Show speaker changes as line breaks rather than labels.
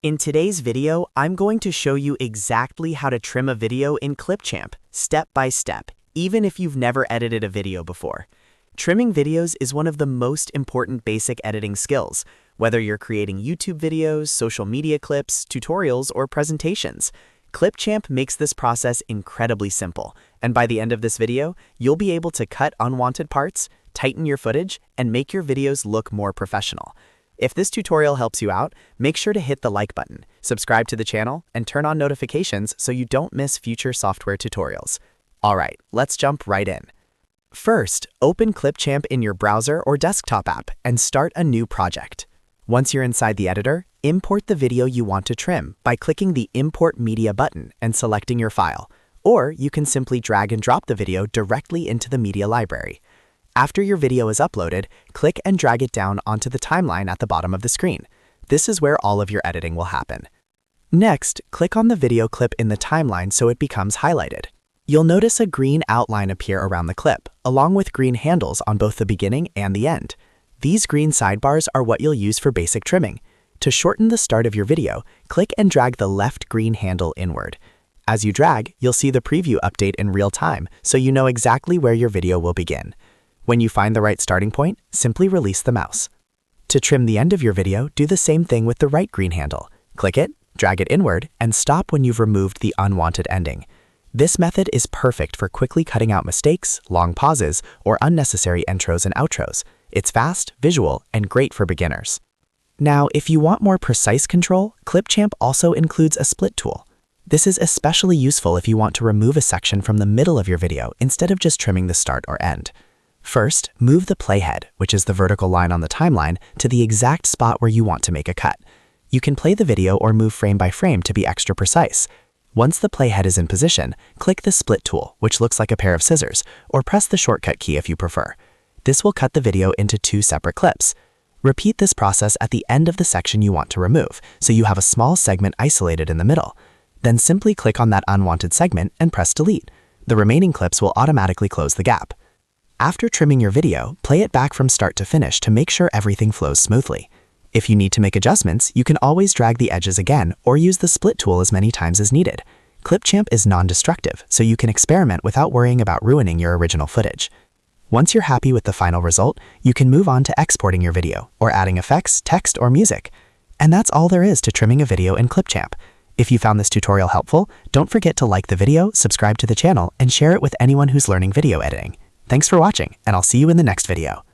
In today's video, I'm going to show you exactly how to trim a video in Clipchamp, step by step, even if you've never edited a video before. Trimming videos is one of the most important basic editing skills, whether you're creating YouTube videos, social media clips, tutorials, or presentations. Clipchamp makes this process incredibly simple, and by the end of this video, you'll be able to cut unwanted parts, tighten your footage, and make your videos look more professional. If this tutorial helps you out, make sure to hit the like button, subscribe to the channel, and turn on notifications so you don't miss future software tutorials. Alright, let's jump right in. First, open Clipchamp in your browser or desktop app and start a new project. Once you're inside the editor, import the video you want to trim by clicking the Import Media button and selecting your file, or you can simply drag and drop the video directly into the media library. After your video is uploaded, click and drag it down onto the timeline at the bottom of the screen. This is where all of your editing will happen. Next, click on the video clip in the timeline so it becomes highlighted. You'll notice a green outline appear around the clip, along with green handles on both the beginning and the end. These green sidebars are what you'll use for basic trimming. To shorten the start of your video, click and drag the left green handle inward. As you drag, you'll see the preview update in real time, so you know exactly where your video will begin. When you find the right starting point, simply release the mouse. To trim the end of your video, do the same thing with the right green handle. Click it, drag it inward, and stop when you've removed the unwanted ending. This method is perfect for quickly cutting out mistakes, long pauses, or unnecessary intros and outros. It's fast, visual, and great for beginners. Now, if you want more precise control, Clipchamp also includes a split tool. This is especially useful if you want to remove a section from the middle of your video instead of just trimming the start or end. First, move the playhead, which is the vertical line on the timeline, to the exact spot where you want to make a cut. You can play the video or move frame by frame to be extra precise. Once the playhead is in position, click the split tool, which looks like a pair of scissors, or press the shortcut key if you prefer. This will cut the video into two separate clips. Repeat this process at the end of the section you want to remove, so you have a small segment isolated in the middle. Then simply click on that unwanted segment and press delete. The remaining clips will automatically close the gap. After trimming your video, play it back from start to finish to make sure everything flows smoothly. If you need to make adjustments, you can always drag the edges again or use the split tool as many times as needed. Clipchamp is non-destructive, so you can experiment without worrying about ruining your original footage. Once you're happy with the final result, you can move on to exporting your video or adding effects, text, or music. And that's all there is to trimming a video in Clipchamp. If you found this tutorial helpful, don't forget to like the video, subscribe to the channel, and share it with anyone who's learning video editing. Thanks for watching, and I'll see you in the next video.